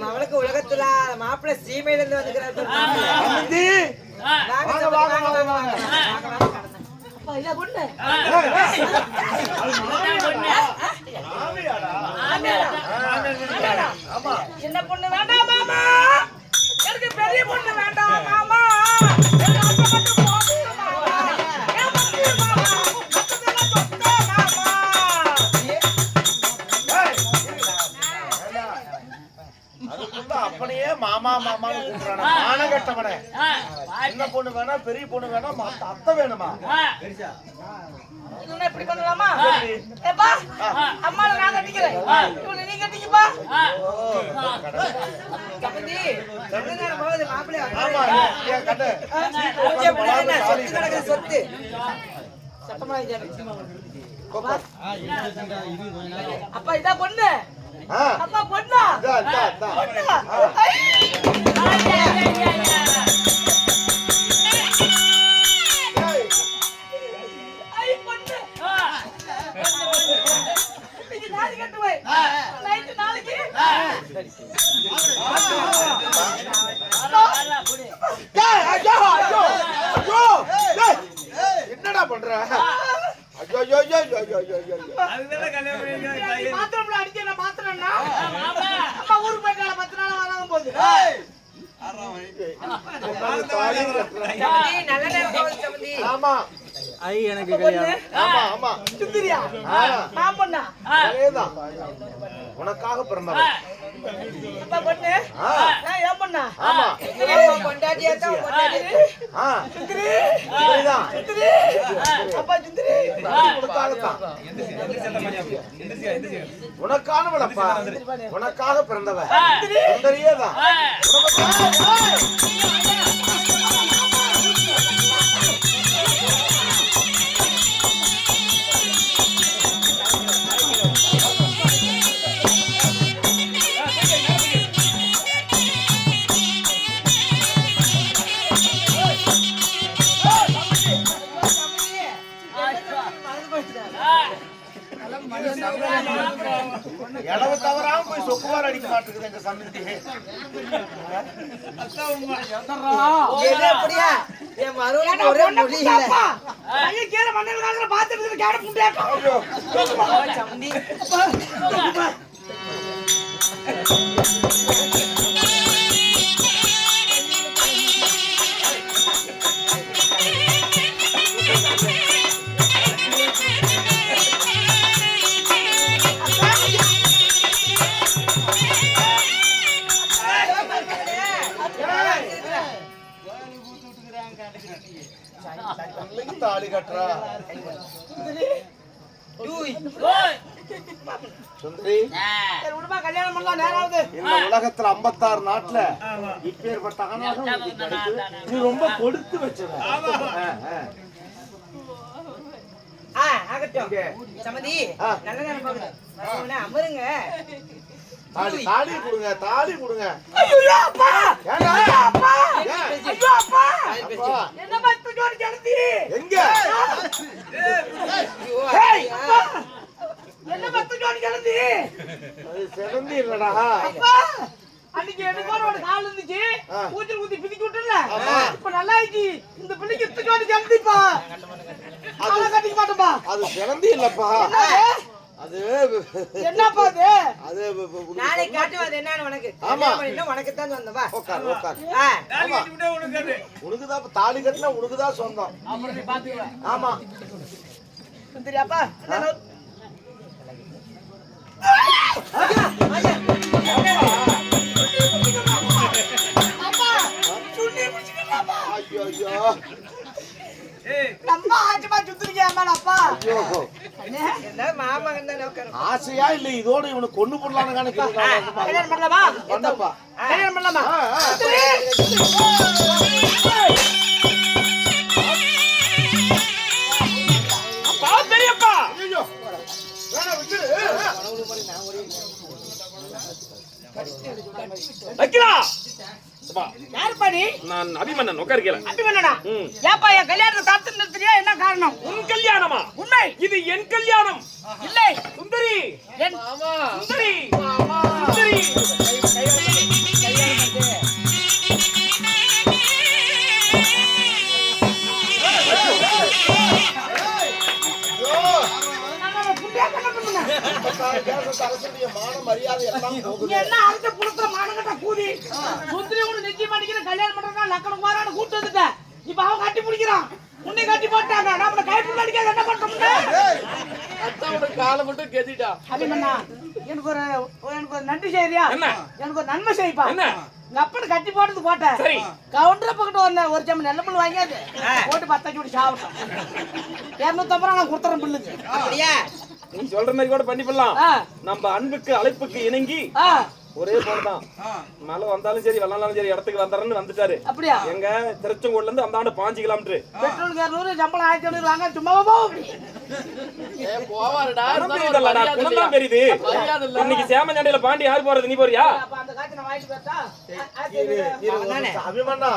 அவளுக்கு உலகத்துல மாப்பிள்ள சீமையில இருந்து வந்துக்கிறாரு. சின்ன பொண்ணு வேண்டாம் மாமா, எனக்கு பெரிய பொண்ணு வேண்டாம் மாமா. அப்படியே மாமா மாமான்னு கூப்பிடுறானே மானகட்டவனே. சின்ன பொண்ணு வேணா, பெரிய பொண்ணு வேணா, அத்தை வேணுமா? இப்படி பண்ணலாமா? ஏப்பா அம்மாவை நான் கட்டிக்கிறேன், இவனை நீ கட்டிக்கப்பா. சொத்து அப்பா இதான் பொண்ணு. அப்பா பொண்ணா? என்னடா பண்ற? உனக்காக பிறந்தவன் அப்பா பொண்ணு நான் ஏன் பண்ணா ஆமா பொண்டாட்டியா தான் பொண்டாட்டி சுந்தரி இதுதான் சுந்தரி அப்பா சுந்தரி உனக்கானவளப்பா உனக்காக பிறந்தவ சுந்தரியே தான் இடவு தவறாம போய் சொக்குவார் அடிக்க மாட்டேங்குது எங்க சமிதி அப்படியா என் மருமகனுக்கு ஒரே முடியல ஐயா கீழே மண்ணல் காலத்துல பாத்துட்டு கேட புண்டேட்டா சம்பந்தி தாலி கட்டுறா சுந்தரி உடம்பா கல்யாணம் பண்ணலாம் நேராவது இந்த உலகத்துல 56 நாட்டுல இப்பேற்பட்ட ஆணாக உனக்கு கிடைக்குது. நீ ரொம்ப கொடுத்து வச்சவ ஆகட்டும் சமதி நல்ல நேரம் போகுது அமருங்க தாலி தாலி கொடுங்க தாலி கொடுங்க ஐயோ அப்பா ஏங்க அப்பா ஏன்? ஐயோ அப்பா அப்பா, என்ன பத்து ஜோடி ஜனதி எங்க ஏய் அப்பா என்ன பத்து ஜோடி ஜனதி அது சிறந்தி இல்லடா அப்பா அன்னைக்கு எனக்கு ஒரு கால் இருந்துச்சு ஊத்தி ஊத்தி பிதிக்கி விட்டுல இப்ப நல்லா ஆயிடுச்சு இந்த பிள்ளைக்கு இத்து ஜோடி ஜனதிப்பா அத கட்டிக்க மாட்டேப்பா அது சிறந்தி இல்லப்பா அது என்னப்பா அது நாளை காட்டுவது என்னன்னு உனக்கு ஆமா. உனக்கு தான் சொந்தவா உட்கார் உட்கார் உனக்குதான் தாலி கட்டினா உனக்குதான் சொந்தம் ஆமா சுந்தரி அப்பா அப்பா சுண்ணி பிடிச்சிக்கலாமா ஐயோ ஐயோ நம்ம ஆச்சமா சுத்துறீங்க அப்பா ஐயோ என்ன மாமகன் தான் உட்காரும் ஆசையா இல்ல இதோட இவனுக்கு கொண்டு போடலான்னு கல்யாணம் பண்ணலாமா பண்ணப்பா கல்யாணம் பண்ணலாமா அப்பா பெரியப்பா ஐயோ வேணா விட்டுரு வைக்கிறா யாரு பாடி நான் அபிமன்னன் உட்காருக்கல அபிமன்னனா ஏப்பா என் கல்யாணத்தை தடுத்து நிறுத்துறியா என்ன காரணம் உன் கல்யாணமா உண்மை இது என் கல்யாணம் இல்லை சுந்தரி என் சுந்தரி சுந்தரி அரசுடைய மான மரியாதை எல்லாம் போகுது என்ன அடுத்த புலத்துல மானங்கட்ட கூதி சுந்தரி ஒண்ணு நிச்சயம் பண்ணிக்கிற கல்யாணம் பண்றதா லக்கணம் மாறான கூட்டு வந்துட்ட இப்ப அவன் கட்டி பிடிக்கிறான் உன்னை கட்டி போட்டாங்க நாம கைப்புள்ள அடிக்காத என்ன பண்றோம்னா காலை மட்டும் கேட்டிட்டா அபிமன்னா எனக்கு ஒரு நன்றி செய்யறியா என்ன? எனக்கு ஒரு நன்மை செய்ப்பா என்ன? உங்க அப்பனு கட்டி போட்டது போட்டேன் சரி. கவுண்டர் பக்கத்து ஒரு ஜம் நெல்ல புல் வாங்கியாச்சு போட்டு 10 ஜோடி சாப்பிட்டோம் 250 ரூபா நான் கொடுத்துறேன் பில்லுக்கு அப்படியா நீ சொல்ற மாதிரி கூட பண்ணி பண்ணலாம் ஆ. நம்ம அன்புக்கு அழைப்புக்கு இணங்கி ஆ, ஒரே போலதான் மழை வந்தாலும் சரி வெள்ளம்னாலும் சரி இடத்துக்கு வந்துறேன்னு வந்துட்டாரு அப்படியா எங்க திருச்செங்கோடுல இருந்து அந்த ஆண்டு 5 கிலோமீட்டர் பெட்ரோல் 200 சம்பளம் 1500 வாங்க சும்மாவா போகும் குணம்தான் பெரியது இன்னைக்கு சேமஞ்சண்டையில பாண்டி யாரு போறது நீ போறியா அப்ப அந்த காட்சி நான் வாங்கிட்டு வரட்டா அபிமன்னா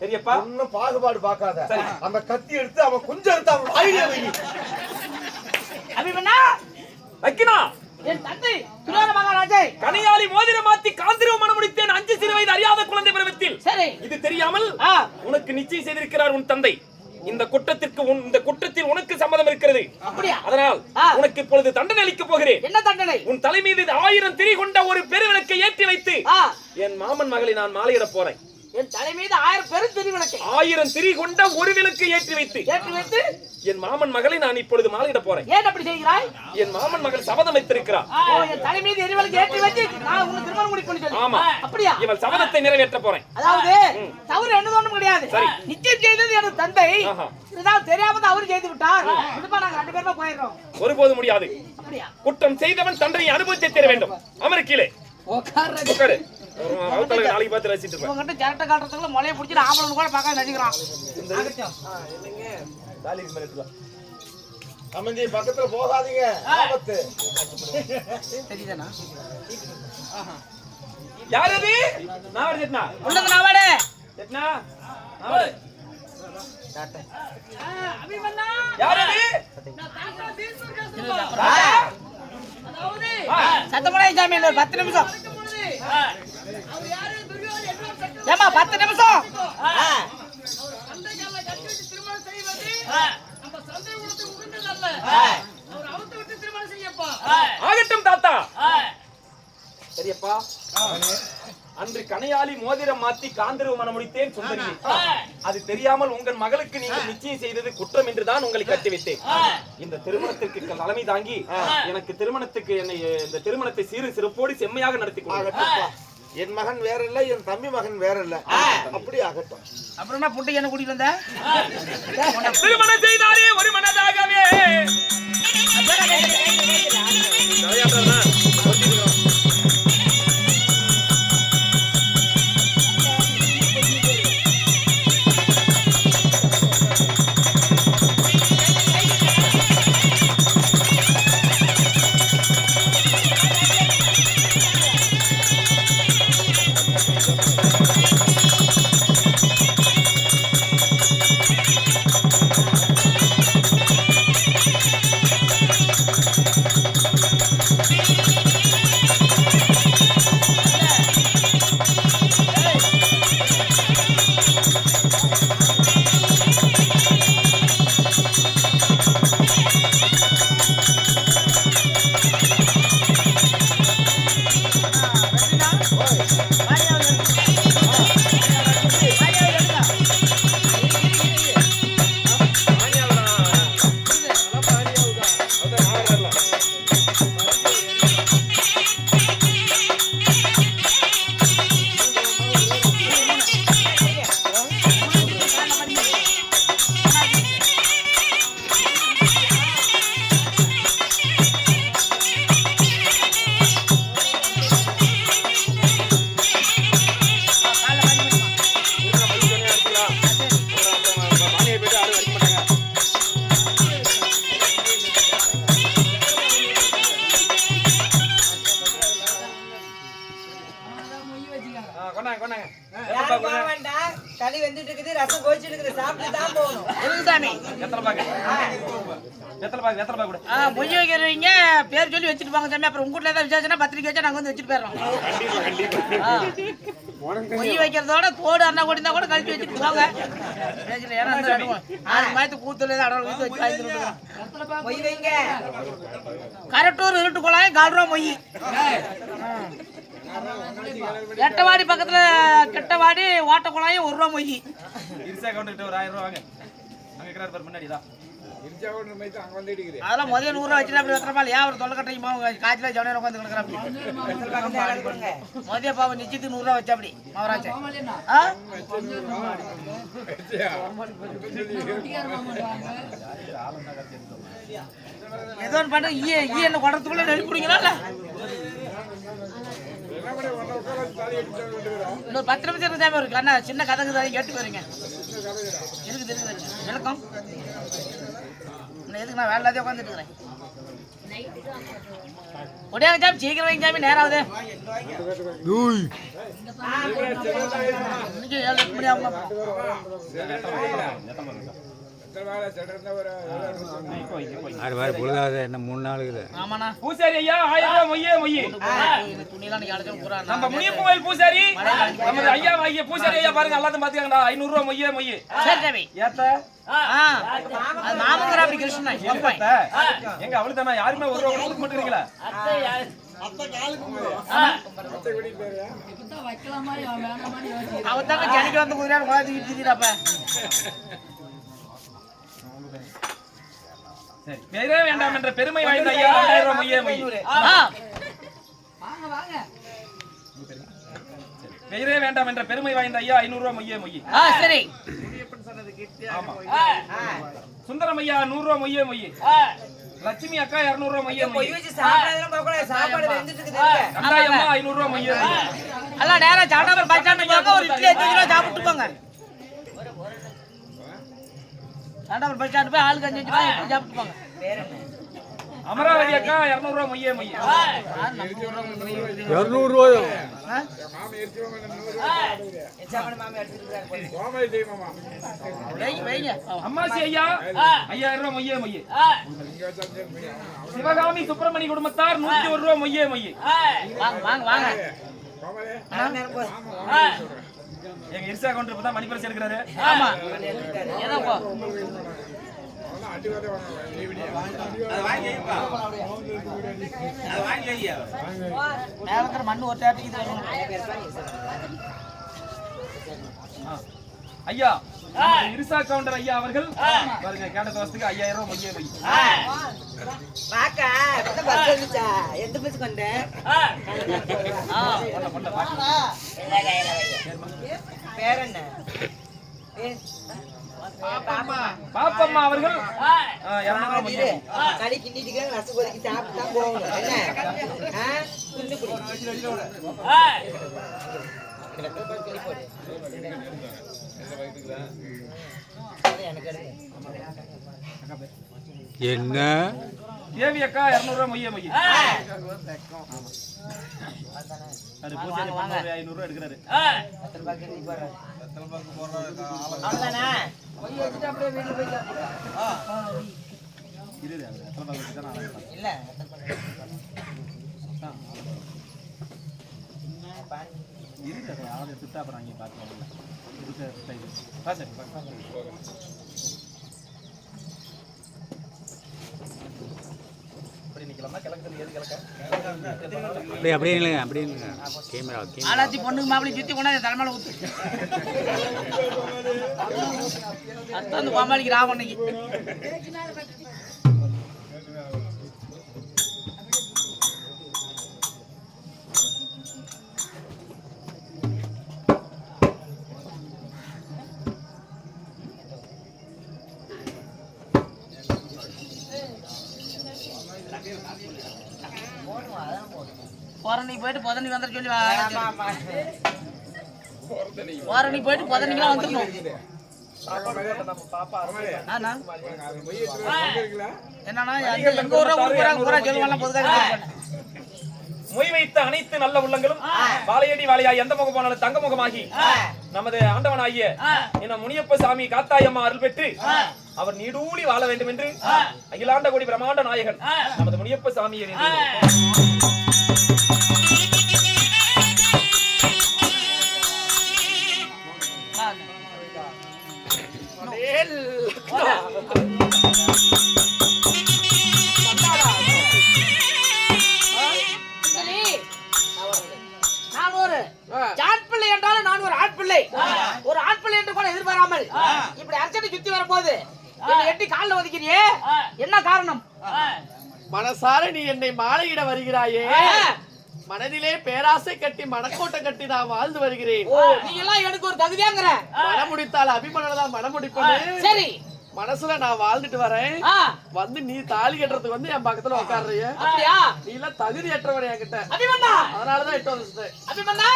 பெரியப்பா ஒன்னும் பாகுபாடு பார்க்காத அந்த கத்தி எடுத்து அவன் கொஞ்சம் எடுத்து அவன் வாயிலே வை அபிமன்னா வைக்கணும் என் தந்தை துரோண மகாராஜே கனியாளி மோதிர மாத்தி காந்திரவ மனம் முடித்தேன் 5 சிறு வயது அறியாத குழந்தை பருவத்தில் சரி இது தெரியாமல் ஆ உனக்கு நிச்சயம் செய்திருக்கிறார் உன் தந்தை இந்த குற்றத்தில் உனக்கு சம்மதம் இருக்கிறது அப்படியா அதனால் உனக்கு இப்பொழுது தண்டனை அளிக்கப் போகிறேன் என்ன தண்டனை உன் தலை மீது 1000 திரி கொண்ட ஒரு பெருவிளக்கை ஏற்றி வைத்து ஆ என் மாமன் மகளை நான் மாலையிட போறேன் என் தலை மீது 1000 பெரும் திரி விளக்கை 1000 திரி கொண்ட ஒரு விளக்கு ஏற்றி வைத்து என் மாமன் மகளை நான் இப்பொழுது மாலையிட போறேன். ஏன் அப்படி செய்கிறாய்? என் மாமன் மகள் சபதம் வைத்திருக்கிறார். என் தலை மீது எரிவிளக்கு ஏற்றி வச்சு நான் உன்னை திருமணம் முடிக்கணும்னு சொல்லி. ஆமா. அப்படியா? இவள் சபதத்தை நிறைவேற்ற போறேன். அதாவது தவறு என்னதும் கிடையாது. நிச்சயம் செய்தது எனது தந்தை. இதுதான் தெரியாம அவரு செய்து விட்டார். இதுமா நாங்க 2 பேருமே போயிடுறோம். ஒருபோது முடியாது. அப்படியா? குற்றம் செய்தவன் தண்டனை அனுபவித்தே தீர வேண்டும். அமர்க்கீழே உட்காரு. நாளைக்கு பார்த்து ரசிட்டு இருப்பேன். உங்ககிட்ட ஜரட்டை காட்டுறதுக்குள்ள முளைய பிடிச்சி ஆம்பளை கூட பார்க்க நடிக்கிறான். அமைஞ்சி பக்கத்துல போகாதீங்க, ஆபத்து. தெரியுதானா? யார் அது? நாவட செட்னா. உள்ளங்க நாவட. செட்னா. நாவட. அபிமன்னா. யார் அது? நான் தாத்தா தீஸ்வர் கேசுப்பா. அதாவது சத்தமடை சாமி ஒரு 10 நிமிஷம். அவர் யாரு? துர்யோதன என்ன சத்தம்? ஏமா 10 நிமிஷம். சண்டைகளை கட்டி வச்சு திருமணம் செய்வது நம்ம சண்டை உலகத்தை உகந்தது அல்ல. அவர் அவத்தை விட்டு திருமணம் செய்யப்பா. ஆகட்டும் தாத்தா. சரியப்பா. அன்று கணையாளி மோதிரம் மாத்தி காந்தரவு மனம் முடித்தேன் சுந்தரி. அது தெரியாமல் உங்கள் மகளுக்கு நீங்கள் நிச்சயம் செய்தது குற்றம் என்றுதான் உங்களை கட்டி வைத்தேன். இந்த திருமணத்திற்கு தலைமை தாங்கி எனக்கு திருமணத்துக்கு என்னை இந்த திருமணத்தை சீரு சிறப்போடு செம்மையாக நடத்தி கொடுங்க. என் மகன் வேற இல்ல, என் தம்பி மகன் வேற இல்ல. அப்படி ஆகட்டும். அப்புறம் என்ன புட்டை என்ன கூட்டிட்டு வந்த? திருமணம் செய்தாரே ஒரு மனதாகவே. களி வந்துட்டு இருக்குது, ரசம் கொதிச்சிட்டு இருக்குது, சாப்பிட்டு தான் போகணும். சாமி எத்தனை பாக்கு கூட மொய் வைக்கிறவங்க பேர் சொல்லி வச்சுட்டு போங்க சாமி. அப்புறம் உங்க வீட்டுல ஏதாவது விசேஷம்னா பத்திரிக்கை வச்சா நாங்க வந்து வச்சுட்டு போயிடுறோம். மொய் வைக்கிறதோட தோடு அண்ணா கொடிந்தா கூட கழிச்சு வச்சுட்டு போங்க. கூத்துல மொய் வைங்க. கரெக்டூர் இருட்டு குழாயும் 4 ரூபா மொய். எட்டவாடி பக்கத்துல கெட்டவாடி ஓட்ட குழாயும் 1 ரூபா மொய். ஒரு 1000 ரூபா வாங்க. அங்க கிரார் பார் முன்னாடிதான் அதெல்லாம் முதல்ல 100 ரூபா வச்சுட்டு அப்படி வைக்கிறப்பா. ஏன் ஒரு தொலை கட்டைக்கு காய்ச்சல ஜவனையில உட்காந்து கிடக்குறாப்படி. மதிய பாவம் நிச்சயத்துக்கு 100 ரூபா வச்சா அப்படி மவராச்சே. ஏதோ ஒன்று பண்ண ஈ என்ன குடத்துக்குள்ள நெருப்பிடுங்களா இல்ல? இன்னொரு 10 நிமிஷம் இருக்கு இருக்கு அண்ணா. சின்ன கதைக்கு தான் கேட்டு போறீங்க. இருக்குது விளக்கம் எதுக்கு நான் வேலை எல்லாத்தையும் உட்காந்துட்டு இருக்கிறேன். ஒடியாங்க சாமி, சீக்கிரம் வைங்க சாமி, நேரம் ஆகுது. இன்னைக்கு 7 மணி ஆகும். என்ன 3 நாளுக்கு ஆமாண்ணா. பூசாரி ஐயா 1000 ரூபாய் மொய்யே மொய்யே. துணியெல்லாம் நீங்க அழைச்சு போறாங்க. நம்ம முனியப்ப கோயில் பூசாரி நம்ம ஐயா ஐயா பூசாரி ஐயா பாருங்க எல்லாத்தையும் பாத்துக்கங்கடா. 500 ரூபாய் மொய்யே மொய்யே. சரி சாமி. ஏத்த அது மாமங்கரா அப்படி கிருஷ்ணன் எங்க அவளுக்கு தானா யாருமே 1 ரூபாய் கொடுக்க மாட்டீங்களா? அவன் தாங்க ஜனிக்கு வந்து குதிரை குழந்தைக்கிட்டு இருக்கிறப்ப சரி பெயரே வேண்டாம் என்ற பெருமை வாய்ந்த ஐயா 2000 ரூபாய் மொய்யே மொய். பெயரே வேண்டாம் என்ற பெருமை வாய்ந்த ஐயா 500 ரூபாய் மொய்யே மொய். சரி ஆமா. சுந்தரம் ஐயா 100 ரூபாய் மொய்யே மொய். லட்சுமி அக்கா 200 ரூபாய் மொய்யே மொய். வச்சு சாப்பிடாதெல்லாம் போக கூடாது. சாப்பாடு வெந்துட்டு இருக்குது. கண்டாயம்மா 500 ரூபாய் மொய்யே மொய். எல்லாம் நேரா சாப்பிடாம பஸ் ஸ்டாண்டுக்கு போங்க ஒரு இட்லி 5 கிலோ சாப்பிட்டு போங்க சாப்பிடாம பஸ் ஸ்டாண்டு போய் ஆளுக்கு 5 கிலோ இட்லி சாப்பிட்டு போங்க பேர் என்ன? அமராவதி அக்கா 200 ரூபாய் மொய்யே மொய். 200 ரூபாயும் சாப்பாடு மாமா எடுத்துட்டு போய் வைங்க அம்மாசி ஐயா 5000 ரூபாய் மொய்யே மொய். சிவகாமி சுப்பிரமணி குடும்பத்தார் 101 ரூபாய் மொய்யே மொய். வாங்க வாங்க எங்க இர்சா கவுண்டர் இப்பதான் மணிப்பரிசு எடுக்கிறாரு. ஆமா ஏதோ போ நேரத்துல மண்ணு ஒரு டேட்டுக்கு இது வரணும் ஐயா இர்சா கவுண்டர் ஐயா அவர்கள் பாருங்க கேட்ட தோசத்துக்கு 5000 ரூபாய் மொய்யே மொய். பாக்கா இப்ப பஸ் வந்துச்சா எந்த பஸ் கொண்ட பேர் என்ன? பாப்பம்மா அவர்கள் 200 ரூபாய் மொய்யே மொய். களி கிண்டிட்டு ரசம் கொதிக்கி சாப்பிட்டு தான் போகணும் என்ன துண்டு குடி எனக்கு என்ன தேவி அக்கா 200 ரூபாய் மொய்யே மொய். அது பூஜை 500 ரூபாய் எடுக்கிறாரு. அவ்வளவுதானே அப்படியே வீட்டுல போய்க்கலாம் இல்ல அப்படியே இல்லைங்க அப்படியே இல்லைங்க கேமரா ஆளாச்சி பொண்ணுக்கு மாப்பிள்ளை சுத்தி கொண்டாந்து தலைமையில ஊத்து அத்தான் அந்த கோமாளிக்கு ராவணைக்கு போரணி போயிட்டு பொதனி வந்துட சொல்லி போரணி போயிட்டு பொதனிக்கெல்லாம் வந்துடணும் என்னன்னா எங்க ஊரா ஊரா சொல்லுவாங்க பொதுக்காக மொய் வைத்த அனைத்து நல்ல உள்ளங்களும் வாழையடி வாழையா எந்த முகம் போனாலும் தங்க முகமாகி நமது ஆண்டவனாகிய என்ன முனியப்ப சாமி காத்தாயம்மா அருள் பெற்று அவர் நீடூழி வாழ வேண்டும் என்று அகிலாண்ட கோடி பிரம்மாண்ட நாயகன் நமது முனியப்ப சாமியை ஒரு ஆண் பிள்ளை என்று கூட எதிர்பாராமல் இப்படி அர்ச்சனை சுத்தி வரும்போது எட்டி காலில் ஒதுக்கிறியே என்ன காரணம்? மனசார நீ என்னை மாலையிட வருகிறாயே, மனதிலே பேராசை கட்டி மனக்கோட்டை கட்டி நான் வாழ்ந்து வருகிறேன். நீ எல்லாம் எனக்கு ஒரு தகுதியாங்கிற மனம் முடித்தால் அபிமனதான் மனம் முடிப்பேன். சரி மனசுல நான் வாழ்ந்துட்டு வரேன். வந்து நீ தாலி கட்டுறதுக்கு வந்து என் பக்கத்துல உட்கார்றிய, அப்படியா? நீ எல்லாம் தகுதியற்றவன் என்கிட்ட. அபிமன்னா அதனாலதான் எட்டு வந்துட்டேன். அபிமன்னா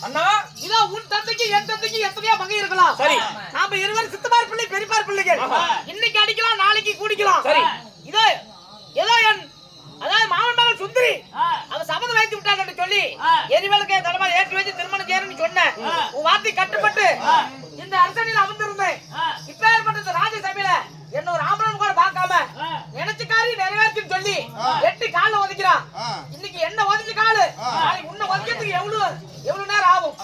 அண்ணா இதோ உன் தந்தைக்கு என் தந்தைக்கு எத்தனையோ மகன் இருக்கலாம். சரி நாம இருவர் சித்தமார் பிள்ளை பெரியப்பார் பிள்ளைகள். இன்னைக்கு அடிக்கலாம் நாளைக்கு கூடிக்கலாம். சரி இதோ ஏதோ என் அதாவது மாமன் மகள் சுந்தரி அவ சபதம் வைத்து விட்டாங்க என்று சொல்லி எரிவலுக்கே தலைமையில் ஏற்றி வச்சு திருமணம் செய்யணும்னு சொன்னேன். உன் வார்த்தை கட்டுப்பட்டு இந்த அரசனில் அமர்ந்திருந்தேன். இப்ப ஏற்பட்ட ராஜசபையில என்ன ஒரு ஆம்பளன் கூட பார்க்காம நினைச்சுக்காரி நிறைவேற்றும் சொல்லி எட்டு கால ஒதுக்கிறான். இன்னைக்கு என்ன ஒதுக்கி காலு நாளைக்கு உன்னை ஒதுக்கிறதுக்கு எவ்வளவு நேரம் ஆகும்?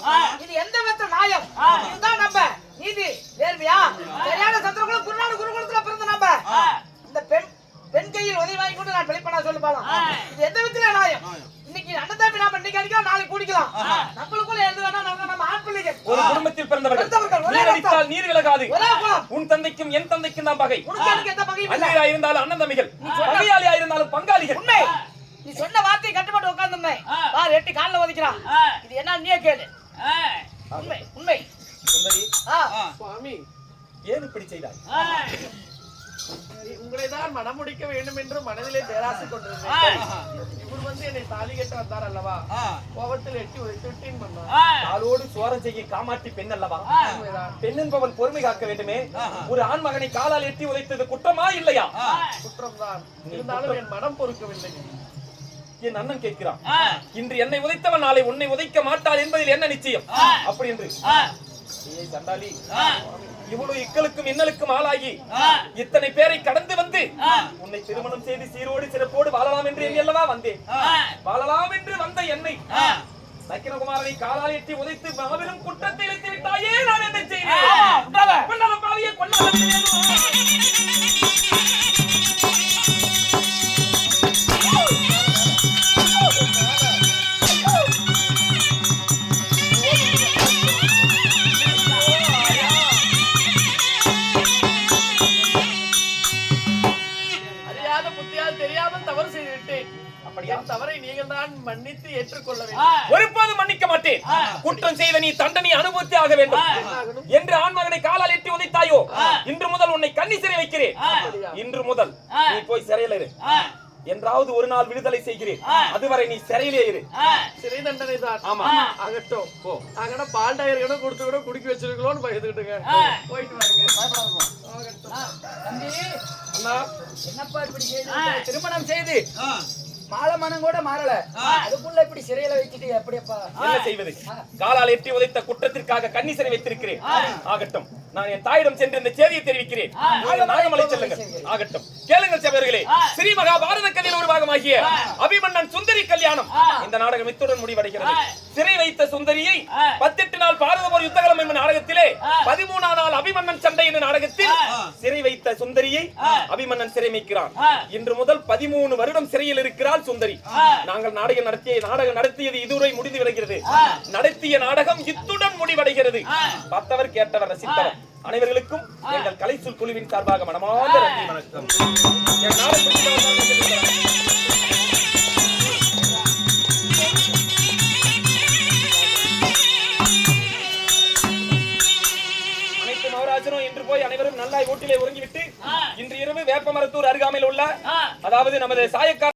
இது எந்த விதத்துல நியாயம்? இதுதான் நம்ம நீதி நேர்மையா? சரியான சத்திரகுல குருநாடு குருகுலத்துல பிறந்த நம்ம இந்த பெண் கையில் உதவி வாங்கி கொண்டு நான் வெளிப்படா சொல்லி பாலாம். இது எந்த விதத்துல நியாயம்? இன்னைக்கு உதகாது. உதவ குலம். உன் தந்தைக்கும் என் தந்தைக்கும் தான் பகை. உனக்கு எனக்கு எந்த பகையும் இல்ல. அண்ணியா இருந்தாலும் அண்ணன் தம்பிகள், பகையாளியா இருந்தாலும் பங்காளிகள். உண்மை. நீ சொன்ன வார்த்தையை கட்டுப்பட்டு உட்கார்ந்திருந்தேன். பார் எட்டி கால்ல ஒதிக்கிறான். இது என்ன நீயே கேளு. உண்மை உண்மை. சுந்தரி, சுவாமி, ஏன் இப்படி செய்தாய்? உங்களை தான் மனம் முடிக்க வேண்டும் என்று மனதிலே பேராசை கொண்டிருந்தேன். இவர் வந்து என்னை தாலி கட்ட வந்தார் அல்லவா, கோபத்தில் எட்டி உதைத்து விட்டேன் மன்னா. காலோடு சோரம் செய்ய காமாட்டி பெண் அல்லவா? பெண் என்பவன் பொறுமை காக்க வேண்டுமே. ஒரு ஆண் மகனை காலால் எட்டி உதைத்தது குற்றமா இல்லையா? குற்றம்தான். இருந்தாலும் என் மனம் பொறுக்கவில்லை. என் அண்ணன் கேட்கிறான், இன்று என்னை உதைத்தவன் நாளை உன்னை உதைக்க மாட்டாள் என்பதில் என்ன நிச்சயம்? அப்படி என்று சண்டாளி, இவ்வளவு இக்களுக்கும் இன்னலுக்கும் ஆளாகி இத்தனை பேரை கடந்து வந்து உன்னை திருமணம் செய்து சீரோடு சிறப்போடு வாழலாம் என்று எண்ணி அல்லவா வந்தேன். வாழலாம் என்று வந்த என்னை நக்கினகுமாரனை காலால் எட்டி உதைத்து மாபெரும் குற்றத்தை இழைத்து விட்டாயே. நான் என்ன செய்வேன்? கொல்லாத பாவியை கொல்லாத. தெரியாமல் தவறு செய்து விட்டேன். என் தவறை நீங்கள் தான் மன்னித்து ஏற்றுக்கொள்ள வேண்டும். ஒருபோதும் மன்னிக்க மாட்டேன். குற்றம் செய்த நீ தண்டனை அனுபவித்தே ஆக வேண்டும் என்று ஆண்மகனை காலால் எட்டி உதைத்தாயோ, இன்று முதல் உன்னை கன்னி சிறை வைக்கிறேன். இன்று முதல் நீ போய் சிறையில் இரு. என்றாவது ஒரு நாள் விடுதலை செய்கிறேன். அதுவரை நீ சிறையிலே இரு. சிறை தண்டனை தான். ஆமா, ஆகட்டும். நாங்க பால் டயர் கூட கொடுத்து கூட குடிக்க வச்சிருக்கோம்னு பயந்துக்கிட்டுங்க. போயிட்டு வாங்க. அண்ணா, என்னப்பா இப்படி செய்து திருமணம் செய்து மாலமனம் கூட மாறல, அதுக்குள்ள இப்படி சிறையில வச்சிட்டு எப்படியப்பா என்ன செய்வது? காலால் எட்டி உதைத்த குற்றத்திற்காக கன்னி சிறை வைத்திருக்கிறேன். ஆகட்டும், நான் என் தாயிடம் சென்று இந்த செய்தியை தெரிவிக்கிறேன். நாகமலை செல்லுங்கள். ஆகட்டும், கேளுங்கள் சபையர்களே. ஸ்ரீ மகாபாரத கதையில் ஒரு பாகமாகிய அபிமன்னன் சுந்தரி கல்யாணம் இந்த நாடகம் இத்துடன் முடிவடைகிறது. சிறை வைத்த சுந்தரியை 18 நாள் பாரத போர் யுத்தகலம் என்ற நாடகத்திலே 13ஆம் நாள் அபிமன்னன் சண்டை என்ற நாடகத்தில் சிறை வைத்த சுந்தரியை அபிமன்னன் சிறை வைக்கிறான். இன்று முதல் 13 வருடம் சிறையில் இருக்கிறாள் சுந்தரி. நாங்கள் நாடகம் நடத்தியது இதுவரை முடிந்து விடுகிறது. நடத்திய நாடகம் இத்துடன் முடிவடைகிறது. பார்த்தவர் கேட்டவர் ரசித்தவர் அனைவர்களுக்கும் எங்கள் கலைச்சொல் குழுவின் சார்பாக மனமார்ந்த நன்றி வணக்கம். அனைத்து மகாராஜனும் இன்று போய் அனைவரும் நல்லாய் வீட்டிலே உறங்கிவிட்டு இன்று இரவு வேப்பமரத்தூர் அருகாமையில் உள்ள, அதாவது நமது சாயக்கார